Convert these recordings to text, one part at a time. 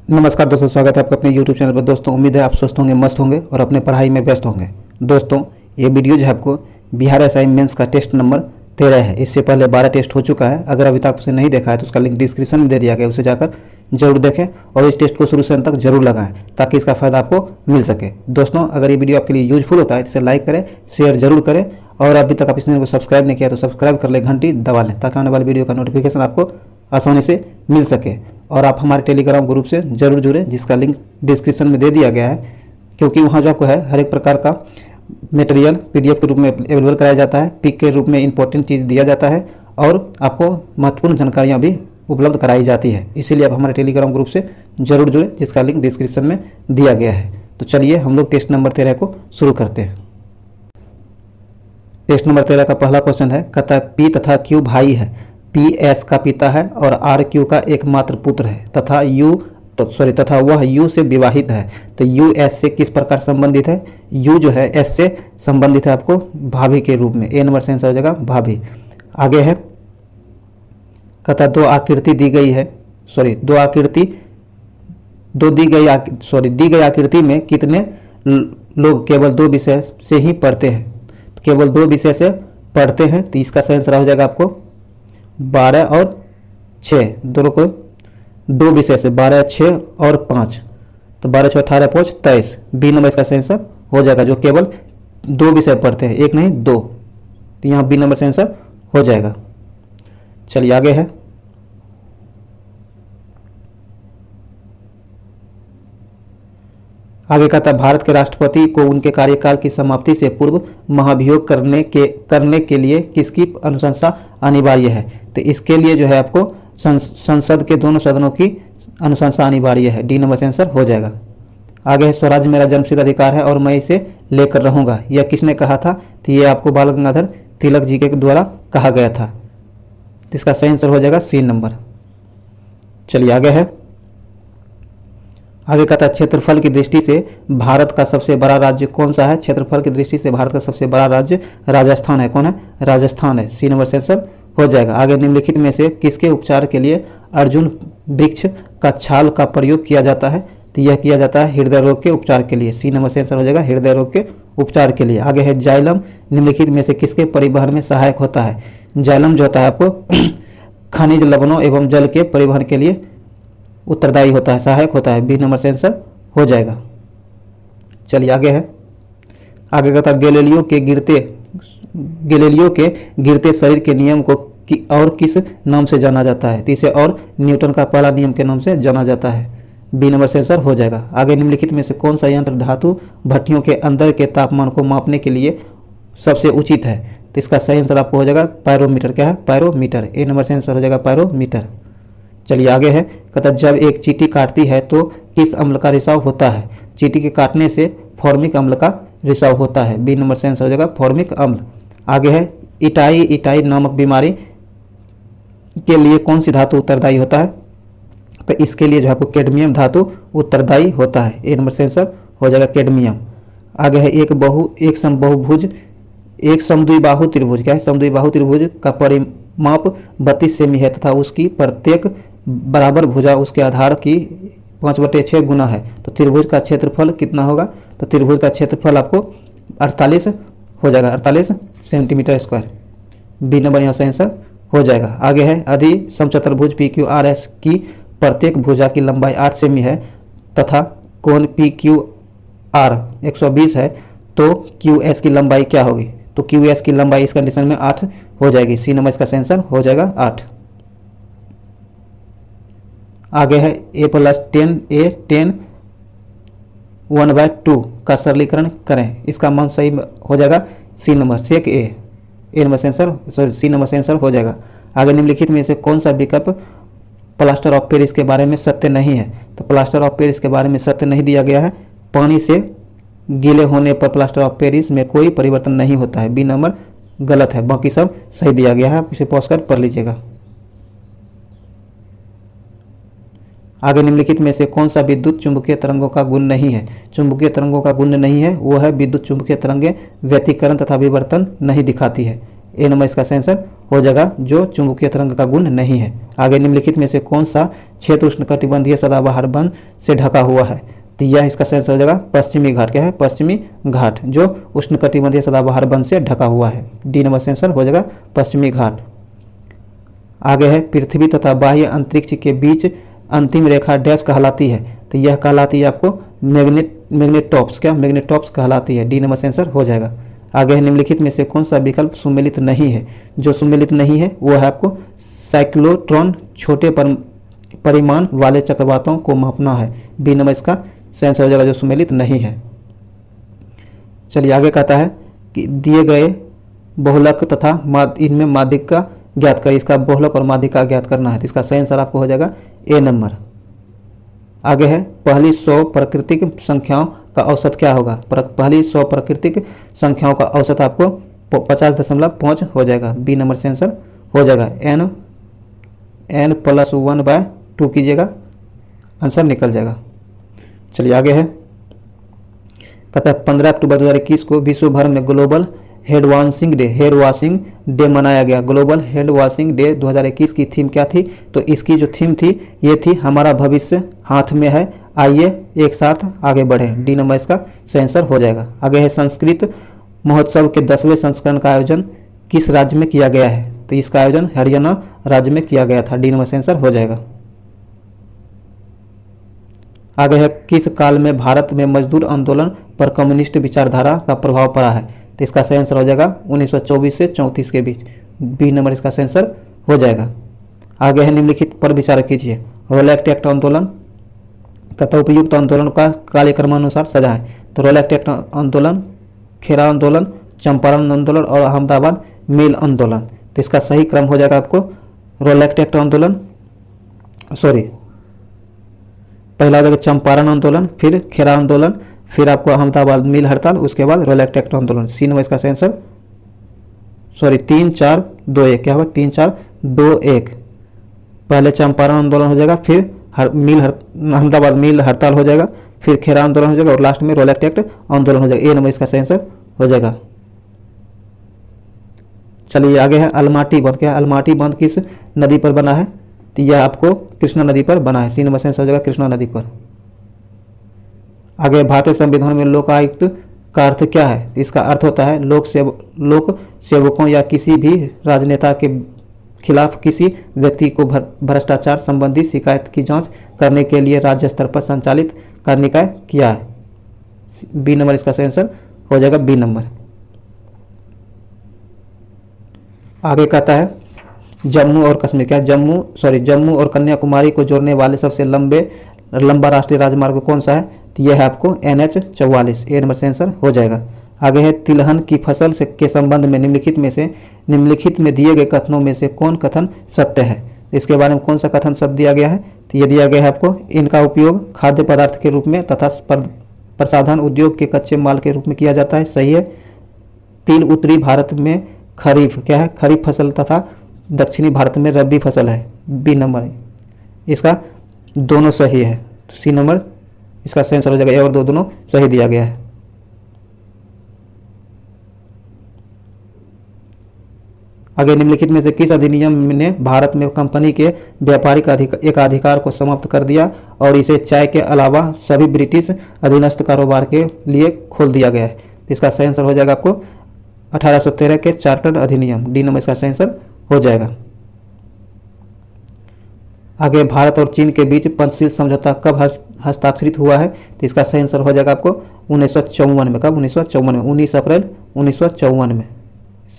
नमस्कार दोस्तों, स्वागत है आपका अपने YouTube चैनल पर। दोस्तों उम्मीद है आप स्वस्थ होंगे, मस्त होंगे और अपने पढ़ाई में व्यस्त होंगे। दोस्तों ये वीडियो जो है आपको बिहार असाइनमेंट्स का टेस्ट नंबर 13 है। इससे पहले 12 टेस्ट हो चुका है। अगर अभी तक उसे नहीं देखा है तो उसका लिंक डिस्क्रिप्शन में दे दिया गया है, उसे जाकर जरूर देखें और इस टेस्ट को शुरू से अंत तक जरूर लगाएं ताकि इसका फ़ायदा आपको मिल सके। दोस्तों अगर ये वीडियो आपके लिए यूजफुल होता है तो इसे लाइक करें, शेयर जरूर करें और अभी तक आप इस चैनल को सब्सक्राइब नहीं किया तो सब्सक्राइब कर ले, घंटी दबा लें ताकि आने वाली वीडियो का नोटिफिकेशन आपको आसानी से मिल सके। और आप हमारे टेलीग्राम ग्रुप से जरूर जुड़ें जिसका लिंक डिस्क्रिप्शन में दे दिया गया है, क्योंकि वहाँ जो आपको है हर एक प्रकार का मटेरियल PDF के रूप में अवेलेबल कराया जाता है, पिक के रूप में इंपॉर्टेंट चीज़ दिया जाता है और आपको महत्वपूर्ण जानकारियाँ भी उपलब्ध कराई जाती है। इसीलिए आप हमारे टेलीग्राम ग्रुप से जरूर जुड़ें जिसका लिंक डिस्क्रिप्शन में दिया गया है। तो चलिए हम लोग टेस्ट नंबर 13 को शुरू करते हैं। टेस्ट नंबर 13 का पहला क्वेश्चन है, कहता है P तथा Q भाई है, P S का पिता है और R Q का एकमात्र पुत्र है तथा वह U से विवाहित है। तो U S से किस प्रकार संबंधित है? U जो है S से संबंधित है आपको भाभी के रूप में। A नंबर से आंसर हो जाएगा भाभी। आगे है, कहता दो आकृति दी गई है, दी गई आकृति में कितने लोग केवल दो विषय से ही पढ़ते हैं? तो केवल दो विषय से पढ़ते हैं, तो इसका सही आंसर हो जाएगा आपको 12 और 6, दोनों को दो विषय से 12, 6 और 5, तो 12, 6, 18, 5, 23। बी नंबर इसका सही आंसर हो जाएगा, जो केवल दो विषय पढ़ते हैं, एक नहीं दो, तो यहाँ बी नंबर से आंसर हो जाएगा। चलिए आगे है, आगे कहता है भारत के राष्ट्रपति को उनके कार्यकाल की समाप्ति से पूर्व महाभियोग करने के लिए किसकी अनुशंसा अनिवार्य है? तो इसके लिए जो है आपको संसद के दोनों सदनों की अनुशंसा अनिवार्य है। डी नंबर से आंसर हो जाएगा। आगे है, स्वराज मेरा जन्मसिद्ध अधिकार है और मैं इसे लेकर रहूंगा, यह किसने कहा था? तो ये आपको बाल गंगाधर तिलक जी के द्वारा कहा गया था। तो इसका सही आंसर हो जाएगा सी नंबर। चलिए आगे है, आगे कहता है क्षेत्रफल की दृष्टि से भारत का सबसे बड़ा राज्य कौन सा है? क्षेत्रफल की दृष्टि से भारत का सबसे बड़ा राज्य राजस्थान है। कौन है? राजस्थान है। सी नंबर से आंसर हो जाएगा। आगे निम्नलिखित में से किसके उपचार के लिए अर्जुन वृक्ष का छाल का प्रयोग किया जाता है? तो यह किया जाता है हृदय रोग के उपचार के लिए। सी नंबर से आंसर हो जाएगा हृदय रोग के उपचार के लिए। आगे है, जाइलम निम्नलिखित में से किसके परिवहन में सहायक होता है? जाइलम जो होता है आपको खनिज लवणों एवं जल के परिवहन के लिए उत्तरदायी होता है, सहायक होता है। बी नंबर से आंसर हो जाएगा। चलिए आगे है, आगे कहता है गैलीलियो के गिरते शरीर के नियम को और किस नाम से जाना जाता है? तो इसे और न्यूटन का पहला नियम के नाम से जाना जाता है। बी नंबर से आंसर हो जाएगा। आगे निम्नलिखित में से कौन सा यंत्र धातु भट्टियों के अंदर के तापमान को मापने के लिए सबसे उचित है? तो इसका सही आंसर आपको हो जाएगा पायरोमीटर। क्या है? पायरोमीटर। ए नंबर से आंसर हो जाएगा पायरोमीटर। चलिए आगे है, कहता जब एक चींटी काटती है तो किस अम्ल का रिसाव होता है? चींटी के काटने से फॉर्मिक अम्ल का रिसाव होता है। बी नंबर से आंसर हो जाएगा फॉर्मिक अम्ल। आगे है, इटाई नामक बीमारी के लिए कौन सी धातु उत्तरदायी होता है? तो इसके लिए जो है आपको कैडमियम धातु उत्तरदायी होता है। ए नंबर से आंसर हो जाएगा कैडमियम। आगे है, एक समद्विबाहु त्रिभुज। क्या है? समद्विबाहु त्रिभुज का परिमाप 32 सेमी है तथा उसकी प्रत्येक बराबर भुजा उसके आधार की 5/6 गुना है। तो त्रिभुज का क्षेत्रफल कितना होगा? तो त्रिभुज का क्षेत्रफल आपको 48 हो जाएगा, 48 सेंटीमीटर स्क्वायर। बी नंबर यहाँ से आंसर हो जाएगा। आगे है, अधि समचतुर्भुज PQRS की प्रत्येक भुजा की लंबाई 8 सेमी है तथा कोण PQR 120 है, तो QS की लंबाई क्या होगी? तो QS की लंबाई इस कंडीशन में 8 हो जाएगी। सी नंबर इसका आंसर हो जाएगा 8। आगे है, A+10 10 1/2 का सरलीकरण करें, इसका मान सही हो जाएगा सी नंबर सेक ए नंबर से आंसर सी नंबर से आंसर हो जाएगा। आगे निम्नलिखित में से कौन सा विकल्प प्लास्टर ऑफ पेरिस के बारे में सत्य नहीं है? तो प्लास्टर ऑफ पेरिस के बारे में सत्य नहीं दिया गया है। पानी से गीले होने पर प्लास्टर ऑफ पेरिस में कोई परिवर्तन नहीं होता है। बी नंबर गलत है, बाकी सब सही दिया गया है। आप इसे पॉज कर पढ़ लीजिएगा। आगे निम्नलिखित में से कौन सा विद्युत चुंबकीय तरंगों का गुण नहीं है? चुंबकीय तरंगों का गुण नहीं है वो है विद्युत चुंबकीय तरंगें व्यतिकरण तथा विवर्तन नहीं दिखाती है। ए नंबर इसका सही आंसर हो जाएगा जो चुंबकीय तरंग का गुण नहीं है। आगे निम्नलिखित में से कौन सा क्षेत्र उष्णकटिबंधीय सदाबहार वन से ढका हुआ है? तो यह इसका सही आंसर हो जाएगा पश्चिमी घाट। क्या है? पश्चिमी घाट जो उष्णकटिबंधीय सदाबहार वन से ढका हुआ है। डी नंबर से आंसर हो जाएगा पश्चिमी घाट। आगे है पृथ्वी तथा बाह्य अंतरिक्ष के बीच अंतिम रेखा डैश कहलाती है? तो यह कहलाती है आपको मैग्नेटॉप्स। क्या? मैग्नेटॉप्स कहलाती है। डी नंबर से आंसर हो जाएगा। आगे है निम्नलिखित में से कौन सा विकल्प सुमेलित नहीं है? जो सुमेलित नहीं है वो है आपको साइक्लोट्रॉन छोटे परिमाण वाले चक्रवातों को मापना है। बी नंबर इसका सही आंसर हो जाएगा जो सुमेलित नहीं है। चलिए आगे कहता है कि दिए गए बहुलक तथा इनमें माध्यिका ज्ञात करें। इसका बहुलक और माध्यिका ज्ञात करना है। तो इसका सही आंसर आपको हो जाएगा ए नंबर। आगे है पहली 100 प्राकृतिक संख्याओं का औसत क्या होगा? पहली 100 प्राकृतिक संख्याओं का औसत आपको 50.5 हो जाएगा। बी नंबर से आंसर हो जाएगा। n+1/2 कीजिएगा, आंसर निकल जाएगा। चलिए आगे है कहता है 15 अक्टूबर 2021 को विश्व भर में ग्लोबल हेड वॉशिंग डे मनाया गया। ग्लोबल हेड वॉशिंग डे 2021 की थीम क्या थी? तो इसकी जो थीम थी ये थी हमारा भविष्य हाथ में है, आइए एक साथ आगे बढ़े। डी नंबर इसका सही आंसर हो जाएगा। आगे है संस्कृत महोत्सव के 10वें संस्करण का आयोजन किस राज्य में किया गया है? तो इसका आयोजन हरियाणा राज्य में किया गया था। डी नंबर से आंसर हो जाएगा। आगे है किस काल में भारत में मजदूर आंदोलन पर कम्युनिस्ट विचारधारा का प्रभाव पड़ा है? तो इसका सही आंसर हो जाएगा 1924 से 34 के बीच। बी नंबर इसका सही आंसर हो जाएगा। आगे है निम्नलिखित पर विचार कीजिए। रोलैक्ट एक्ट आंदोलन तथा उपयुक्त आंदोलन का कार्यक्रमानुसार सजाएं। तो रोलैक्ट एक्ट आंदोलन, खेरा आंदोलन, चंपारण आंदोलन और अहमदाबाद मिल आंदोलन। तो इसका सही क्रम हो जाएगा आपको रोलैक्ट एक्ट आंदोलन, पहला हो जाएगा चंपारण आंदोलन, फिर खेरा आंदोलन, फिर आपको अहमदाबाद मिल हड़ताल, उसके बाद रोलैक्ट एक्ट आंदोलन। सी नंबर इसका आंसर 3-4-2-1। क्या होगा? 3-4-2-1। पहले चंपारण आंदोलन हो जाएगा, फिर अहमदाबाद मिल हड़ताल हो जाएगा, फिर खेरा आंदोलन हो जाएगा और लास्ट में रोलैक्ट एक्ट आंदोलन हो जाएगा। ए नंबर इसका सही आंसर हो जाएगा। चलिए आगे है अलमाटी बांध। क्या? अलमाटी बांध किस नदी पर बना है? तो यह आपको कृष्णा नदी पर बना है। सी नंबर से आंसर हो जाएगा कृष्णा नदी पर। आगे भारतीय संविधान में लोकायुक्त का अर्थ क्या है? इसका अर्थ होता है लोक सेवकों या किसी भी राजनेता के खिलाफ किसी व्यक्ति को भ्रष्टाचार संबंधी शिकायत की जांच करने के लिए राज्य स्तर पर संचालित का निकाय किया है। बी नंबर इसका सही आंसर हो जाएगा। B number. आगे कहता है जम्मू और कश्मीर। क्या? जम्मू और कन्याकुमारी को जोड़ने वाले सबसे लंबा राष्ट्रीय राजमार्ग कौन सा है? तो यह है आपको NH-44। ए नंबर से आंसर हो जाएगा। आगे है तिलहन की फसल के संबंध में निम्नलिखित में दिए गए कथनों में से कौन कथन सत्य है? इसके बारे में कौन सा कथन सत्य दिया गया है? तो ये दिया गया है आपको इनका उपयोग खाद्य पदार्थ के रूप में तथा प्रसाधन उद्योग के कच्चे माल के रूप में किया जाता है। सही है। तिल उत्तरी भारत में खरीफ क्या है? खरीफ फसल तथा दक्षिणी भारत में रबी फसल है। बी नंबर इसका दोनों सही है। तो सी नंबर इसका सही आंसर हो जाएगा। ए और दोनों सही दिया गया है। आगे निम्नलिखित में से किस अधिनियम ने भारत में कंपनी के व्यापारिक एकाधिकार को समाप्त कर दिया और इसे चाय के अलावा सभी ब्रिटिश अधीनस्थ कारोबार के लिए खोल दिया गया है? इसका सही आंसर हो जाएगा आपको 1813 के चार्टर्ड अधिनियम। डी नंबर इसका सही आंसर हो जाएगा। आगे भारत और चीन के बीच पंचशील समझौता कब हस्ताक्षरित हुआ है? तो इसका सही आंसर हो जाएगा आपको 1954 में। कब? 1954 में, 19 अप्रैल 1954 में।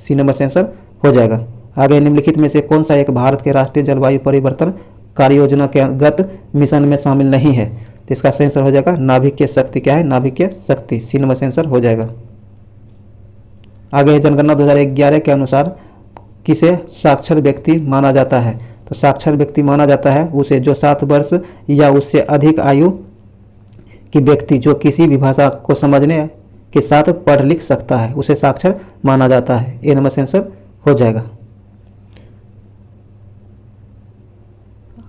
सी नंबर से आंसर हो जाएगा। आगे निम्नलिखित में से कौन सा एक भारत के राष्ट्रीय जलवायु परिवर्तन कार्य योजना के अंतर्गत मिशन में शामिल नहीं है? तो इसका सही आंसर हो जाएगा नाभिकीय शक्ति। क्या है? नाभिकीय शक्ति। सी नंबर से आंसर हो जाएगा। आगे जनगणना 2011 के अनुसार किसे साक्षर व्यक्ति माना जाता है? तो साक्षर व्यक्ति माना जाता है उसे जो 7 वर्ष या उससे अधिक आयु की व्यक्ति जो किसी भी भाषा को समझने के साथ पढ़ लिख सकता है, उसे साक्षर माना जाता है। ए नंबर से आंसर हो जाएगा।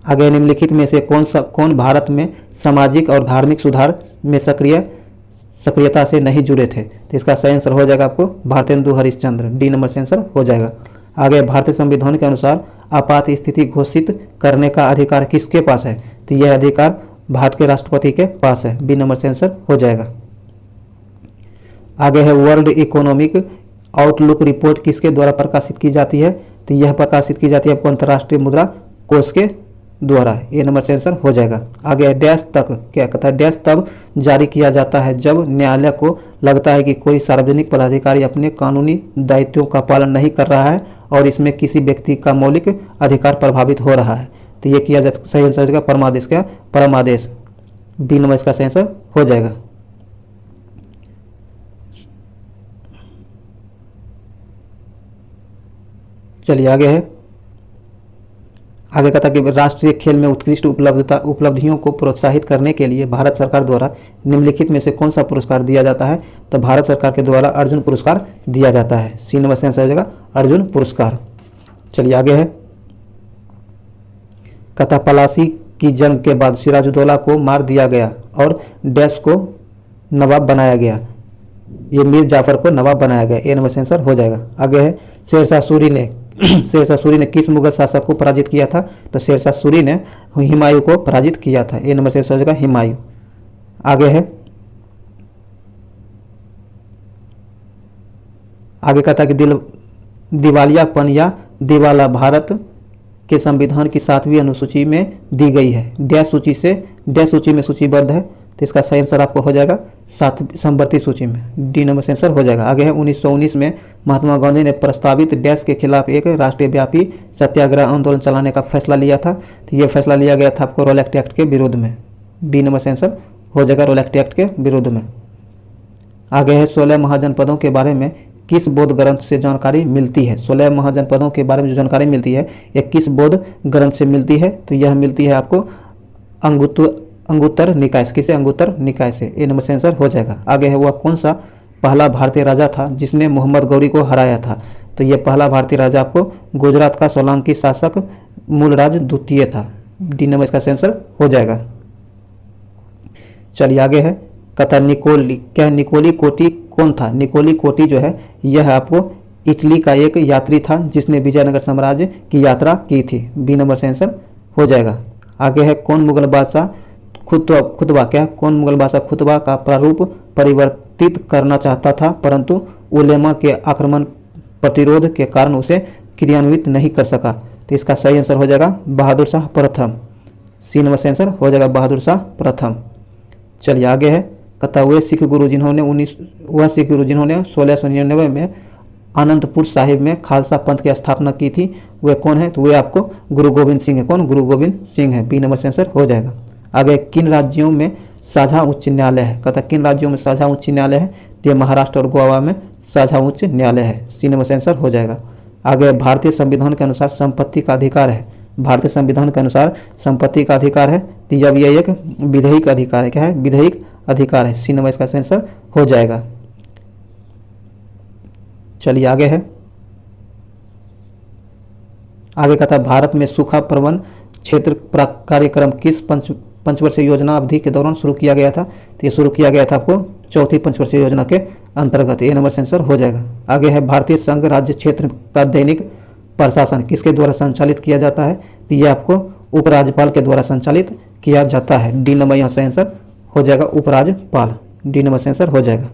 आगे निम्नलिखित में से कौन भारत में सामाजिक और धार्मिक सुधार में सक्रियता से नहीं जुड़े थे? तो इसका सही आंसर हो जाएगा आपको भारतेंदु हरिश्चंद्र। डी नंबर से आंसर हो जाएगा। आगे भारतीय संविधान के अनुसार आपात स्थिति घोषित करने का अधिकार किसके पास है? तो यह अधिकार भारत के राष्ट्रपति के पास है। बी नंबर से आंसर हो जाएगा। आगे है वर्ल्ड इकोनॉमिक आउटलुक रिपोर्ट किसके द्वारा प्रकाशित की जाती है? तो यह प्रकाशित की जाती है आपको अंतर्राष्ट्रीय मुद्रा कोष के द्वारा। ए नंबर से आंसर हो जाएगा। आगे डैश तक, क्या कहता है, डैश तब जारी किया जाता है जब न्यायालय को लगता है कि कोई सार्वजनिक पदाधिकारी अपने कानूनी दायित्वों का पालन नहीं कर रहा है और इसमें किसी व्यक्ति का मौलिक अधिकार प्रभावित हो रहा है। तो ये किया जाता, सही आंसर हो जाएगा परमादेश। क्या? परमादेश। बी नंबर इसका सही आंसर हो जाएगा। चलिए आगे है, आगे कहता कि राष्ट्रीय खेल में उत्कृष्ट उपलब्धियों को प्रोत्साहित करने के लिए भारत सरकार द्वारा निम्नलिखित में से कौन सा पुरस्कार दिया जाता है? तो भारत सरकार के द्वारा अर्जुन पुरस्कार दिया जाता है। सी नंबर से आंसर हो जाएगा अर्जुन पुरस्कार। चलिए आगे है, कहता पलासी की जंग के बाद सिराजुद्दौला को मार दिया गया और डैश को नवाब बनाया गया। ये मीर जाफर को नवाब बनाया गया। ए नंबर से आंसर हो जाएगा। आगे है, शेरशाह सूरी ने किस मुगल शासक को पराजित किया था? तो शेरशाह सूरी ने हुमायूं को पराजित किया था। ए नंबर से आंसर हो जाएगा हुमायूं। आगे है, आगे कहता है कि दिवालियापन या दिवाला भारत के संविधान की 7वीं अनुसूची में दी गई है। डैश सूची में सूचीबद्ध है। तो इसका सही आंसर आपको हो जाएगा 7 संवर्ती सूची में। डी नंबर से आंसर हो जाएगा। आगे है, 1919 में महात्मा गांधी ने प्रस्तावित डैश के खिलाफ एक राष्ट्रीय व्यापी सत्याग्रह आंदोलन चलाने का फैसला लिया था। तो ये फैसला लिया गया था आपको रोलेक्ट एक्ट के विरोध में। बी नंबर से आंसर हो जाएगा रोलेक्ट एक्ट के विरोध में। आगे है, 16 महाजनपदों के बारे में किस बौद्ध ग्रंथ से जानकारी मिलती है? 16 महाजनपदों के बारे में जो जानकारी मिलती है यह किस बौद्ध ग्रंथ से मिलती है? तो यह मिलती है आपको अंगुत्तर निकाय से। किसे? अंगुत्तर निकाय से। ए नंबर से आंसर हो जाएगा। आगे है, वह कौन सा पहला भारतीय राजा था जिसने मोहम्मद गौरी को हराया था? तो यह पहला भारतीय राजा आपको गुजरात का सोलंकी शासक मूलराज द्वितीय था। डी नंबर इसका आंसर हो जाएगा। चलिए आगे है, कहता निकोली कोटी कौन था? निकोली कोटी जो है यह आपको इटली का एक यात्री था जिसने विजयनगर साम्राज्य की यात्रा की थी। बी नंबर से आंसर हो जाएगा। आगे है, कौन मुगल बादशाह खुतबा का प्रारूप परिवर्तित करना चाहता था परंतु उलेमा के आक्रमण प्रतिरोध के कारण उसे क्रियान्वित नहीं कर सका? तो इसका सही आंसर हो जाएगा बहादुर शाह प्रथम। सी नंबर से आंसर हो जाएगा बहादुर शाह प्रथम। चलिए आगे है, कहता वह सिख गुरु जिन्होंने 1699 में आनंदपुर साहिब में खालसा पंथ की स्थापना की थी वे कौन है? तो वे आपको गुरु गोविंद सिंह है। कौन? गुरु गोविंद सिंह है। बी नंबर से आंसर हो जाएगा। आगे, किन राज्यों में साझा उच्च न्यायालय है? कहता किन राज्यों में साझा उच्च न्यायालय है? तो महाराष्ट्र और गोवा में साझा उच्च न्यायालय है। सी नंबर से आंसर हो जाएगा। आगे, भारतीय संविधान के अनुसार संपत्ति का अधिकार है। भारतीय संविधान के अनुसार संपत्ति का अधिकार है तो जब यह एक विधेयक अधिकार है। क्या है? विधेयक अधिकार है। सी नंबर इसका आंसर हो जाएगा। चलिए आगे है, आगे कहता है भारत में सूखा प्रबंधन क्षेत्र कार्यक्रम किस पंचवर्षीय योजना अवधि के दौरान शुरू किया गया था? तो ये शुरू किया गया था आपको चौथी पंचवर्षीय योजना के अंतर्गत। ए नंबर से आंसर हो जाएगा। आगे है, भारतीय संघ राज्य क्षेत्र का दैनिक प्रशासन किसके द्वारा संचालित किया जाता है? तो ये आपको उपराज्यपाल के द्वारा संचालित किया जाता है। डी नंबर यहाँ से आंसर हो जाएगा उपराज्यपाल। डी नंबर से आंसर हो जाएगा।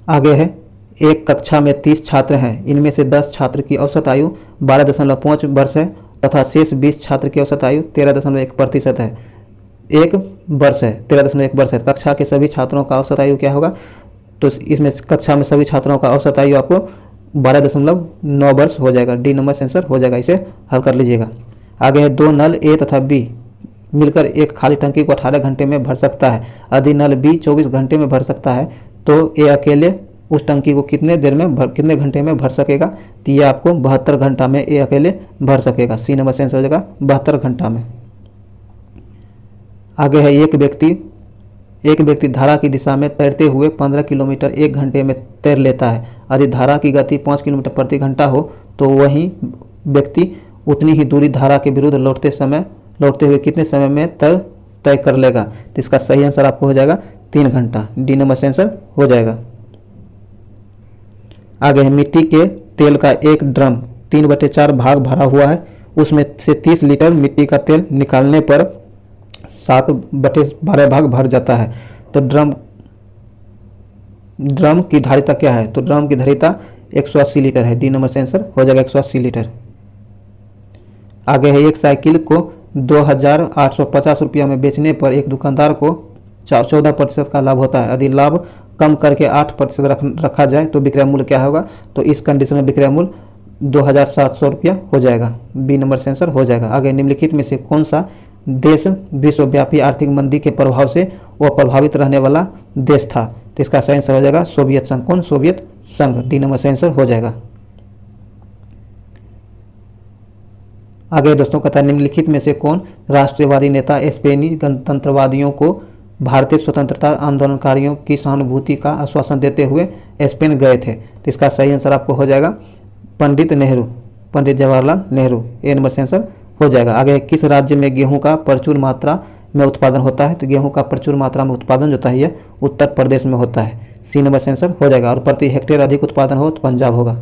आगे है, एक कक्षा में 30 छात्र हैं, इनमें से 10 छात्र की औसत आयु 12.5 वर्ष है तथा शेष 20 छात्र की औसत आयु 13.1% है। 1 वर्ष है, 13.1 वर्ष है। कक्षा के सभी छात्रों का औसत आयु क्या होगा? तो इसमें कक्षा में सभी छात्रों का औसत आयु आपको 12.9 वर्ष हो जाएगा। डी नंबर से आंसर हो जाएगा। इसे हल कर लीजिएगा। आगे है, 2 नल ए तथा बी मिलकर एक खाली टंकी को 18 घंटे में भर सकता है। यदि नल बी 24 घंटे में भर सकता है तो ए अकेले उस टंकी को कितने घंटे में भर सकेगा? तो ये आपको 72 घंटा में ए अकेले भर सकेगा। सी नंबर से आंसर हो जाएगा 72 घंटा में। आगे है, एक व्यक्ति धारा की दिशा में तैरते हुए 15 किलोमीटर 1 घंटे में तैर लेता है। यदि धारा की गति 5 किलोमीटर प्रति घंटा हो तो वही व्यक्ति उतनी ही दूरी धारा के विरुद्ध लौटते हुए कितने समय में तय कर लेगा? तो इसका सही आंसर आपको हो जाएगा 3 घंटा। डी नंबर से आंसर हो जाएगा। आगे है, मिट्टी के तेल का एक ड्रम 3/4 भाग भरा हुआ है, उसमें से 30 लीटर मिट्टी का तेल निकालने पर 7/12 भाग भर जाता है। तो ड्रम की धारिता क्या है? तो ड्रम की धारिता 180 लीटर है। डी नंबर से आंसर हो जाएगा 180 लीटर। आगे है, एक साइकिल को 2,850 रुपया में बेचने पर एक दुकानदार को 14% का लाभ होता है। यदि लाभ कम करके 8% रखा जाए तो विक्रय मूल्य क्या होगा? तो इस कंडीशन में विक्रय मूल्य 2,700 रुपया हो जाएगा। बी नंबर से आंसर हो जाएगा। आगे, निम्नलिखित में से कौन सा देश विश्वव्यापी आर्थिक मंदी के प्रभाव से वह प्रभावित रहने वाला देश था? तो इसका सही आंसर हो जाएगा सोवियत संघ। कौन? सोवियत संघ। डी नंबर से आंसर हो जाएगा। आगे दोस्तों कहता है, निम्नलिखित में से कौन राष्ट्रवादी नेता स्पेनी गणतंत्रवादियों को भारतीय स्वतंत्रता आंदोलनकारियों की सहानुभूति का आश्वासन देते हुए स्पेन गए थे? तो इसका सही आंसर आपको हो जाएगा पंडित नेहरू, पंडित जवाहरलाल नेहरू। ए नंबर से आंसर हो जाएगा। आगे, किस राज्य में गेहूं का प्रचुर मात्रा में उत्पादन होता है? तो गेहूं का प्रचुर मात्रा में उत्पादन जो होता है यह उत्तर प्रदेश में होता है। सी नंबर से आंसर हो जाएगा। और प्रति हेक्टेयर अधिक उत्पादन हो तो पंजाब होगा।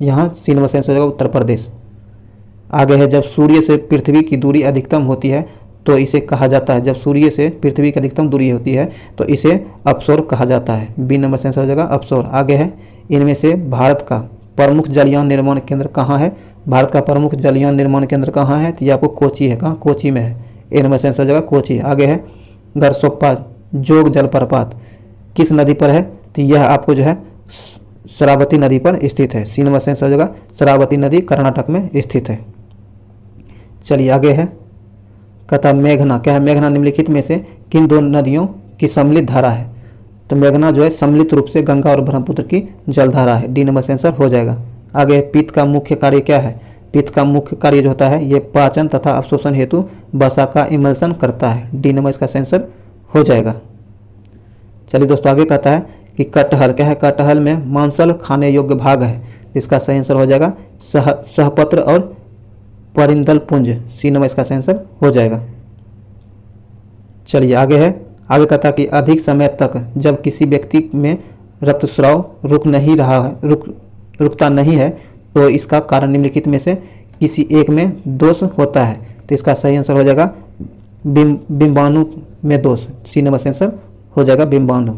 यहाँ सी नंबर से आंसर हो जाएगा उत्तर प्रदेश। आगे है, जब सूर्य से पृथ्वी की दूरी अधिकतम होती है तो इसे कहा जाता है, जब सूर्य से पृथ्वी की अधिकतम दूरी होती है तो इसे अपसौर कहा जाता है। बी नंबर से आंसर हो जाएगा अपसौर। आगे है, इनमें से भारत का प्रमुख जलयान निर्माण केंद्र कहाँ है? भारत का प्रमुख जलयान निर्माण केंद्र कहाँ है? तो ये आपको कोची है। कहाँ? कोची में है। ए नंबर से आंसर हो जाएगा कोची। आगे है, गरसोप्पा जोग जलप्रपात किस नदी पर है? तो यह आपको जो है शरावती नदी पर स्थित है। सी नंबर से आंसर हो जाएगा शरावती नदी कर्नाटक में स्थित है। चलिए आगे है, कहता मेघना क्या है? मेघना निम्नलिखित में से किन दो नदियों की सम्मिलित धारा है? तो मेघना जो है सम्मिलित रूप से गंगा और ब्रह्मपुत्र की जलधारा है। डी नंबर से आंसर हो जाएगा। आगे, पित्त का मुख्य कार्य क्या है? पित्त का मुख्य कार्य जो होता है ये पाचन तथा अवशोषण हेतु वसा का इमल्सन करता है। डी नंबर इसका आंसर हो जाएगा। चलिए दोस्तों आगे कहता है कि कटहल क्या है? कटहल में मांसल खाने योग्य भाग है। इसका सही आंसर हो जाएगा सहपत्र और परिंदल पुंज। सी नंबर इसका आंसर हो जाएगा। चलिए आगे है, आगे कहता है कि अधिक समय तक जब किसी व्यक्ति में रक्तस्राव रुकता नहीं है तो इसका कारण निम्नलिखित में से किसी एक में दोष होता है। तो इसका सही आंसर हो जाएगा बिंबाणु में दोष। सी नंबर आंसर हो जाएगा बिंबाणु।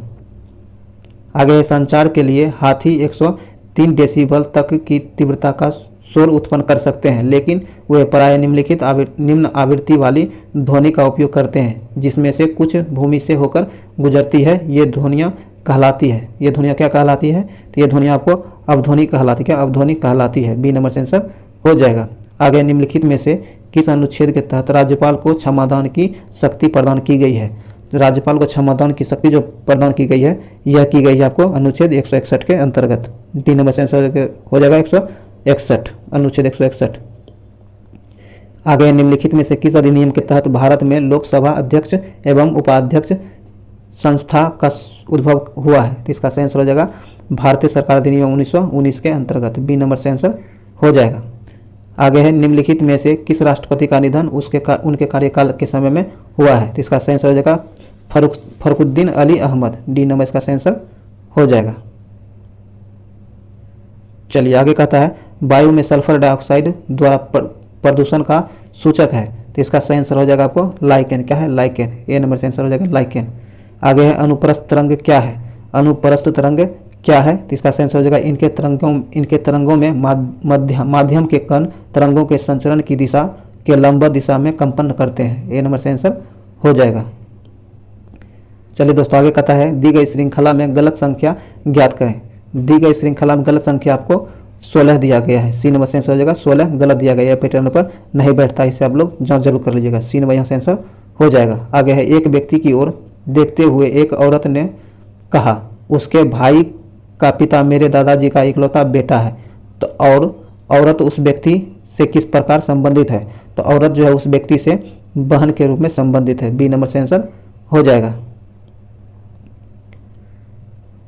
आगे है, संचार के लिए हाथी 103 डेसिबल तक की तीव्रता का शोर उत्पन्न कर सकते हैं, लेकिन वे प्राय निम्नलिखित निम्न आवृत्ति वाली ध्वनि का उपयोग करते हैं जिसमें से कुछ भूमि से होकर गुजरती है। ये ध्वनियाँ कहलाती है। ये ध्वनियाँ क्या कहलाती है? तो ये ध्वनियाँ आपको अवध्वनि कहलाती है। क्या? अवध्वनि कहलाती है। बी नंबर से आंसर हो जाएगा। आगे, निम्नलिखित में से किस अनुच्छेद के तहत राज्यपाल को क्षमादान की शक्ति प्रदान की गई है? राज्यपाल को क्षमादान की शक्ति जो प्रदान की गई है यह की गई है आपको अनुच्छेद 161 के अंतर्गत। डी नंबर से आंसर हो जाएगा 161, अनुच्छेद 161। आगे, निम्नलिखित में से किस अधिनियम के तहत भारत में लोकसभा अध्यक्ष एवं उपाध्यक्ष संस्था का उद्भव हुआ है? तो इसका सही आंसर हो जाएगा भारतीय सरकार अधिनियम 1919 के अंतर्गत। बी नंबर से आंसर हो जाएगा। आगे है, निम्नलिखित में से किस राष्ट्रपति का निधन उनके कार्यकाल के समय में हुआ है? तो इसका सही आंसर हो जाएगा फरुखुद्दीन अली अहमद। डी नंबर इसका सही आंसर हो जाएगा। चलिए आगे कहता है, वायु में सल्फर डाइऑक्साइड द्वारा प्रदूषण का सूचक है। तो इसका सही आंसर हो जाएगा आपको लाइकेन। क्या है? लाइकेन। ए नंबर से आंसर हो जाएगा लाइकेन। आगे है, अनुप्रस्थ तरंग क्या है? अनुप्रस्थ तरंग क्या है? तो इसका सही आंसर हो जाएगा इनके तरंगों में माध्यम के कण तरंगों के संचरण की दिशा के लंबवत दिशा में कंपन करते हैं। ए नंबर से आंसर हो जाएगा। चलिए दोस्तों आगे कहता है, दी गई श्रृंखला में गलत संख्या ज्ञात करें। दी गई श्रृंखला में गलत संख्या आपको 16 दिया गया है। सी नंबर से आंसर हो जाएगा 16 गलत दिया गया है। पैटर्न पर नहीं बैठता, इसे आप लोग जांच जरूर कर लीजिएगा। सी नंबर यहाँ से आंसर हो जाएगा। आगे है, एक व्यक्ति की ओर देखते हुए एक औरत ने कहा, उसके भाई का पिता मेरे दादाजी का इकलौता बेटा है। तो और औरत उस व्यक्ति से किस प्रकार संबंधित है? तो औरत जो है उस व्यक्ति से बहन के रूप में संबंधित है। बी नंबर से आंसर हो जाएगा।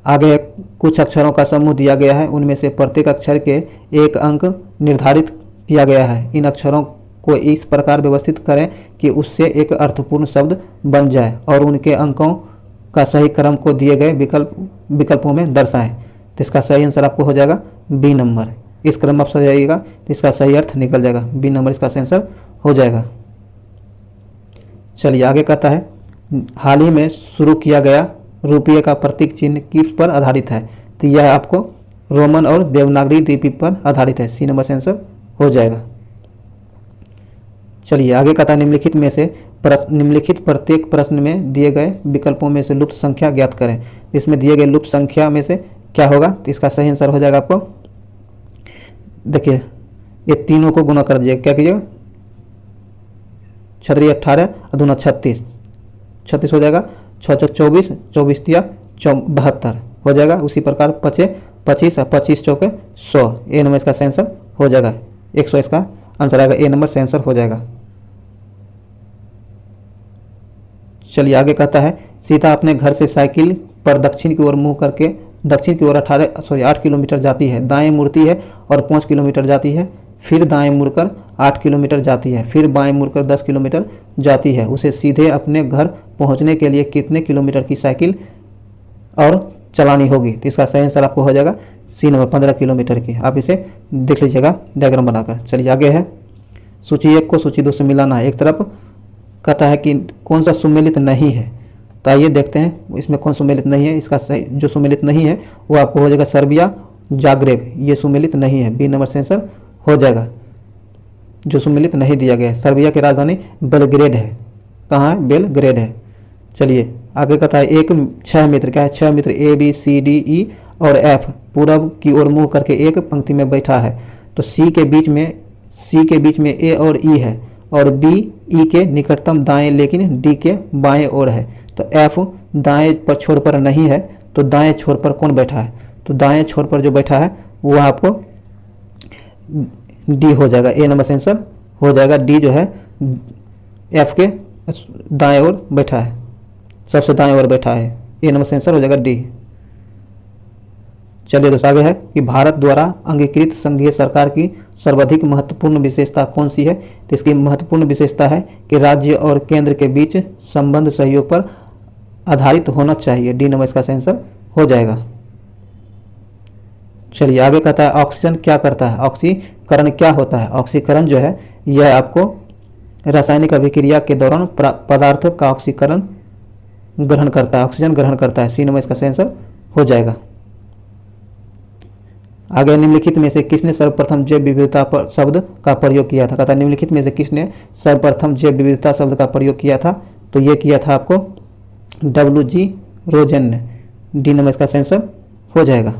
आगे कुछ अक्षरों का समूह दिया गया है, उनमें से प्रत्येक अक्षर के एक अंक निर्धारित किया गया है। इन अक्षरों को इस प्रकार व्यवस्थित करें कि उससे एक अर्थपूर्ण शब्द बन जाए और उनके अंकों का सही क्रम को दिए गए विकल्पों में दर्शाएं। तो इसका सही आंसर आपको हो जाएगा बी नंबर। इस क्रम में आप सजाइएगा तो इसका सही अर्थ निकल जाएगा। बी नंबर इसका सही आंसर हो जाएगा। चलिए आगे कहता है हाल ही में शुरू किया गया रुपये का प्रतीक चिन्ह किस पर आधारित है? तो यह आपको रोमन और देवनागरी लिपि पर आधारित है। सी नंबर से आंसर हो जाएगा। चलिए आगे कहता है निम्नलिखित प्रत्येक प्रश्न में दिए गए विकल्पों में से लुप्त संख्या ज्ञात करें। इसमें दिए गए लुप्त संख्या में से क्या होगा? तो इसका सही आंसर हो जाएगा आपको, देखिए ये तीनों को गुना कर दीजिए। क्या कीजिएगा? 6 18 और 2 36, 36 हो जाएगा। 6 चौक 24, 24 तिया 72 हो जाएगा। उसी प्रकार 25 25 और 25 चौक 100। ए नंबर इसका सही आंसर हो जाएगा। 100 इसका आंसर आएगा। ए नंबर सही आंसर हो जाएगा। चलिए आगे कहता है सीता अपने घर से साइकिल पर दक्षिण की ओर मुंह करके दक्षिण की ओर 8 किलोमीटर जाती है, दाएं मुड़ती है और 5 किलोमीटर जाती है, फिर दाएं मुड़कर 8 किलोमीटर जाती है, फिर बाएं मुड़कर 10 किलोमीटर जाती है। उसे सीधे अपने घर पहुंचने के लिए कितने किलोमीटर की साइकिल और चलानी होगी? तो इसका सही आंसर आपको हो जाएगा सी नंबर 15 किलोमीटर की। आप इसे देख लीजिएगा डायग्राम बनाकर। चलिए आगे है सूची 1 को सूची 2 से मिलाना है। एक तरफ कहता है कि कौन सा सुमेलित नहीं है, तो आइए देखते हैं इसमें कौन सुमेलित नहीं है। इसका सही जो सुमेलित नहीं है वो आपको हो जाएगा सर्बिया जाग्रेब, ये सुमेलित नहीं है। बी नंबर से आंसर हो जाएगा। जो सुमेलित नहीं दिया गया है, सर्बिया की राजधानी बेलग्रेड है। कहाँ है? बेलग्रेड है। चलिए आगे कहता है 6 मित्र, क्या है? 6 मित्र A B C D E और एफ पूरब की ओर मुंह करके एक पंक्ति में बैठा है। तो सी के बीच में ए और ई है और बी ई के निकटतम दाएं लेकिन डी के बाएं ओर है। तो एफ दाएं पर छोर पर नहीं है, तो दाएं छोर पर कौन बैठा है? तो दाएं छोर पर जो बैठा है वो आपको डी हो जाएगा। ए नंबर से आंसर हो जाएगा। डी जो है एफ के दाएं ओर बैठा है, सबसे दाएं ओर बैठा है। ए नंबर से आंसर हो जाएगा डी। चलिए दोस्तों आगे है कि भारत द्वारा अंगीकृत संघीय सरकार की सर्वाधिक महत्वपूर्ण विशेषता कौन सी है? तो इसकी महत्वपूर्ण विशेषता है कि राज्य और केंद्र के बीच संबंध सहयोग पर आधारित होना चाहिए। डी नंबर इसका आंसर हो जाएगा। चलिए आगे कहता है ऑक्सीजन क्या करता है? ऑक्सीकरण क्या होता है? ऑक्सीकरण जो है यह आपको रासायनिक अभिक्रिया के दौरान पदार्थ का ऑक्सीकरण ग्रहण करता है, ऑक्सीजन ग्रहण करता है। सी नंबर इसका आंसर हो जाएगा। आगे निम्नलिखित में से किसने सर्वप्रथम जैव विविधता पर शब्द का प्रयोग किया था? कहता है निम्नलिखित में से किसने सर्वप्रथम जैव विविधता शब्द का प्रयोग किया था? तो ये किया था आपको WG रोजन ने। डी नंबर इसका आंसर हो जाएगा।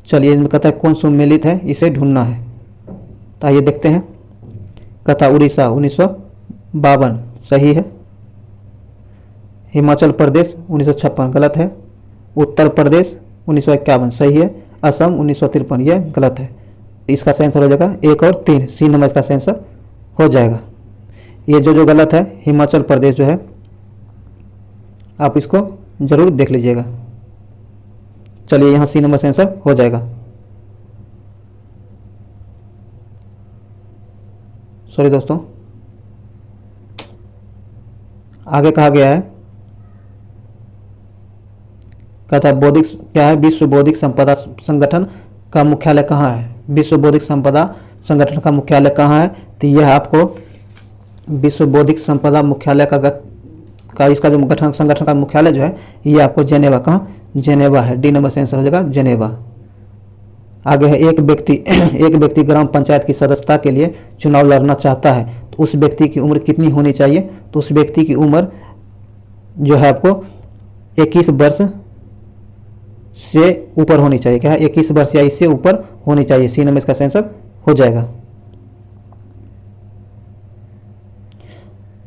चलिए इसमें कहता है कौन सुमेलित है, इसे ढूंढना है। तो आइए देखते हैं। कहता उड़ीसा 1952 सही है। हिमाचल प्रदेश 1956 गलत है। उत्तर प्रदेश 1951 सही है। असम 1953 यह गलत है। इसका सही आंसर हो जाएगा 1 और 3। सी नंबर इसका सही आंसर हो जाएगा। ये जो गलत है हिमाचल प्रदेश जो है, आप इसको जरूर देख लीजिएगा। चलिए यहाँ सी नंबर से आंसर हो जाएगा। सॉरी दोस्तों, आगे कहा गया है, कहता है बौद्धिक क्या है? विश्व बौद्धिक संपदा संगठन का मुख्यालय कहाँ है? विश्व बौद्धिक संपदा संगठन का मुख्यालय कहाँ है? तो यह आपको विश्व बौद्धिक संपदा मुख्यालय का इसका जो संगठन का मुख्यालय जो है ये आपको जेनेवा, कहाँ? जेनेवा है। डी नंबर से आंसर हो जाएगा जेनेवा। आगे है एक व्यक्ति ग्राम पंचायत की सदस्यता के लिए चुनाव लड़ना चाहता है, तो उस व्यक्ति की उम्र कितनी होनी चाहिए? तो उस व्यक्ति की उम्र जो है आपको 21 वर्ष से ऊपर होनी चाहिए। क्या है? 21 वर्ष या इससे ऊपर होनी चाहिए। सी नंबर इसका आंसर हो जाएगा।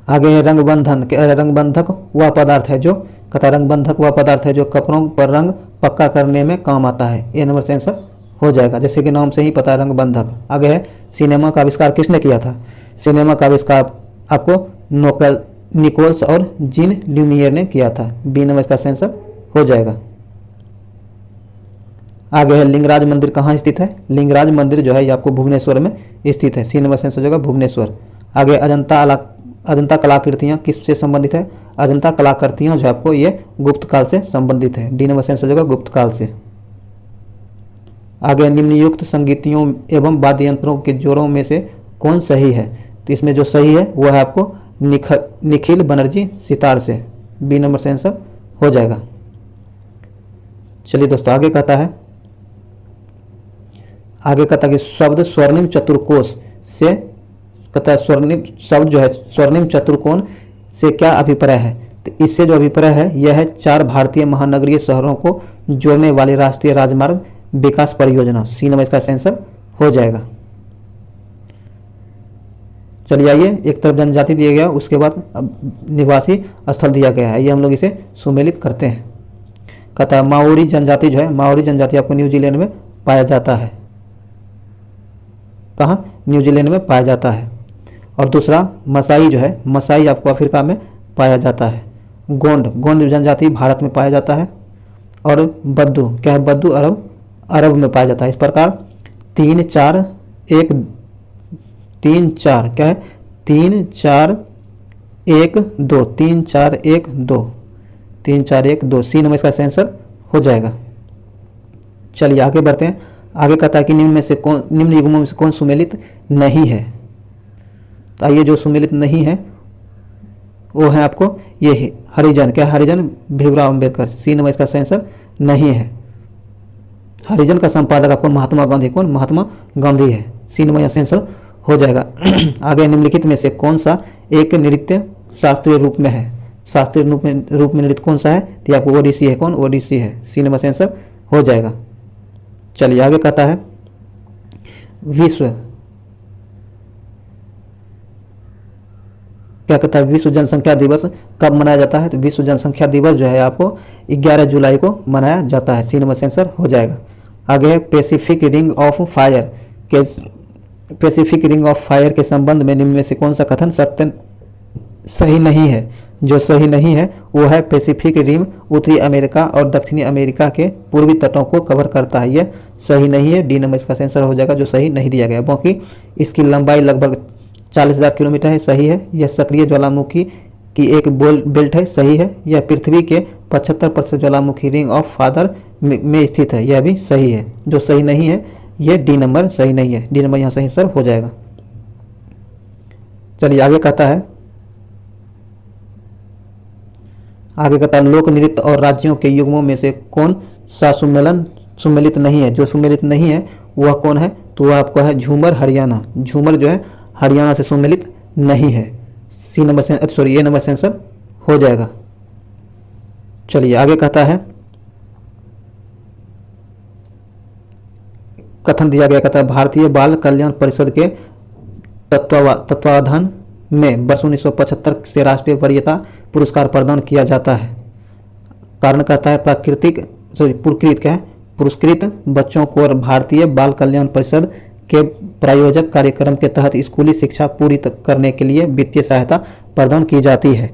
आगे है रंगबंधक वह पदार्थ है जो, कहता रंगबंधक वह पदार्थ है जो कपड़ों पर रंग पक्का करने में काम आता है। ए नंबर से आंसर हो जाएगा, जैसे कि नाम से ही पता है रंगबंधक। आगे है सिनेमा का आविष्कार किसने किया था? सिनेमा का आविष्कार आपको निकोल्स और जीन ल्यूमियर ने किया था। बी नंबर इसका आंसर हो जाएगा। आगे है लिंगराज मंदिर कहाँ स्थित है? लिंगराज मंदिर जो है ये आपको भुवनेश्वर में स्थित है। सी नंबर से आंसर हो जाएगा भुवनेश्वर। आगे अजंता कलाकृतियाँ किससे संबंधित है? अजंता कलाकृतियाँ जो आपको ये गुप्त काल से संबंधित है। डी नंबर से आंसर हो जाएगा गुप्त काल से। आगे निम्नयुक्त संगीतियों एवं वाद्य यंत्रों के जोड़ों में से कौन सही है? तो इसमें जो सही है वो है आपको निखिल बनर्जी सितार से, बी नंबर से आंसर हो जाएगा। चलिए दोस्तों आगे कहता है कि शब्द स्वर्णिम चतुर्कोश से, कहता है स्वर्णिम शब्द जो है स्वर्णिम चतुर्कोण से क्या अभिप्राय है? तो इससे जो अभिप्राय है यह है 4 भारतीय महानगरीय शहरों को जोड़ने वाली राष्ट्रीय राजमार्ग विकास परियोजना, सी नंबर इसका आंसर हो जाएगा। चलिए आइए, एक तरफ जनजाति दिया गया, उसके बाद निवासी स्थल दिया गया है, ये हम लोग इसे सुमेलित करते हैं। कहता है माओरी जनजाति जो है, माओरी जनजाति आपको न्यूजीलैंड में पाया जाता है। कहाँ? न्यूजीलैंड में पाया जाता है। और दूसरा मसाई जो है, मसाई आपको अफ्रीका में पाया जाता है। गोंड जनजाति भारत में पाया जाता है। और बद्दू क्या है? बद्दू अरब में पाया जाता है। इस प्रकार 3 4 1 क्या है? 3 4 1 2 3 4 1 2 3 4 1 2, सी नंबर इसका आंसर हो जाएगा। चलिए आगे बढ़ते हैं। आगे कहता है कि निम्न युग्मों में से कौन सुमेलित नहीं है? तो आइए, जो सुमेलित नहीं है वो है आपको ये हरिजन, क्या हरिजन? भीमराव अंबेडकर, सी नंबर इसका आंसर नहीं है। हरिजन का संपादक आपको महात्मा गांधी, कौन? महात्मा गांधी है, सी नंबर आंसर हो जाएगा। आगे निम्नलिखित में से कौन सा एक नृत्य शास्त्रीय रूप में है? शास्त्रीय रूप में नृत्य कौन सा है? तो आपको ओडिसी है, कौन? ओडिसी है, सी नंबर से आंसर हो जाएगा। चलिए आगे कहता है विश्व, क्या कहता है विश्व जनसंख्या दिवस कब मनाया जाता है? तो विश्व जनसंख्या दिवस जो है आपको 11 जुलाई को मनाया जाता है, सी नंबर से आंसर हो जाएगा। आगे है पैसिफिक रिंग ऑफ फायर के, पैसिफिक रिंग ऑफ फायर के संबंध में निम्न में से कौन सा कथन सही नहीं है? जो सही नहीं है वो है पैसिफिक रिम उत्तरी अमेरिका और दक्षिणी अमेरिका के पूर्वी तटों को कवर करता है, यह सही नहीं है, डी नंबर इसका आंसर हो जाएगा, जो सही नहीं दिया गया। बाकी इसकी लंबाई लगभग 40,000 किलोमीटर है, सही है। यह सक्रिय ज्वालामुखी की एक बेल्ट है, सही है। यह पृथ्वी के 75% ज्वालामुखी रिंग ऑफ फायर में स्थित है, यह भी सही है। जो सही नहीं है यह डी नंबर सही नहीं है, डी नंबर यहाँ सही आंसर हो जाएगा। चलिए आगे कहता है लोक नृत्य और राज्यों के युग्मों में से कौन सा सुमेलित नहीं है? जो सुमेलित नहीं है वह कौन है? तो वह आपको है झूमर हरियाणा। झूमर जो है हरियाणा से सुमेलित नहीं है, सी नंबर से ए नंबर से आंसर हो जाएगा। चलिए आगे कहता है कथन दिया गया, कहता है भारतीय बाल कल्याण परिषद के तत्वावधान में वर्ष 1975 से राष्ट्रीय वरीयता पुरस्कार प्रदान किया जाता है। कारण कहता है पुरस्कृत बच्चों को भारतीय बाल कल्याण परिषद के प्रायोजक कार्यक्रम के तहत स्कूली शिक्षा पूरी करने के लिए वित्तीय सहायता प्रदान की जाती है।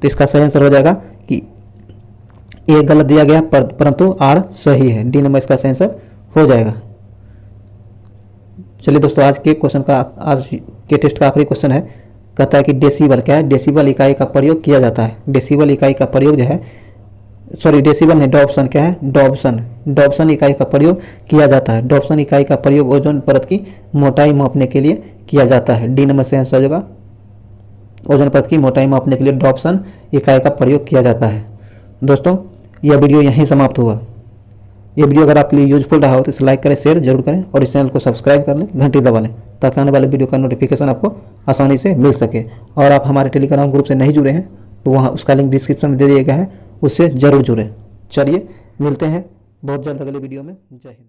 तो इसका सही आंसर हो जाएगा कि ए गलत दिया गया परंतु आर सही है, डी नंबर इसका सही आंसर हो जाएगा। चलिए दोस्तों आज के टेस्ट का आखिरी क्वेश्चन है, कहता है कि डेसिबल क्या है? डेसिबल इकाई का प्रयोग किया जाता है। डेसिबल इकाई का प्रयोग जो है, डेसिबल नहीं, डॉप्सन क्या है? डॉप्सन इकाई का प्रयोग किया जाता है। डॉप्सन इकाई का प्रयोग ओजोन परत की मोटाई मापने के लिए किया जाता है, डी नंबर से आंसर हो जाएगा। ओजोन परत की मोटाई मापने के लिए डॉप्सन इकाई का प्रयोग किया जाता है। दोस्तों यह वीडियो यहीं समाप्त हुआ। ये वीडियो अगर आपके लिए यूजफुल रहा हो तो इसे लाइक करें, शेयर जरूर करें और इस चैनल को सब्सक्राइब कर लें, घंटी दबा लें ताकि आने वाले वीडियो का नोटिफिकेशन आपको आसानी से मिल सके। और आप हमारे टेलीग्राम ग्रुप से नहीं जुड़े हैं तो वहाँ उसका लिंक डिस्क्रिप्शन में दे दिया गया है, उससे जरूर जुड़ें। चलिए मिलते हैं बहुत जल्द अगले वीडियो में। जय हिंद।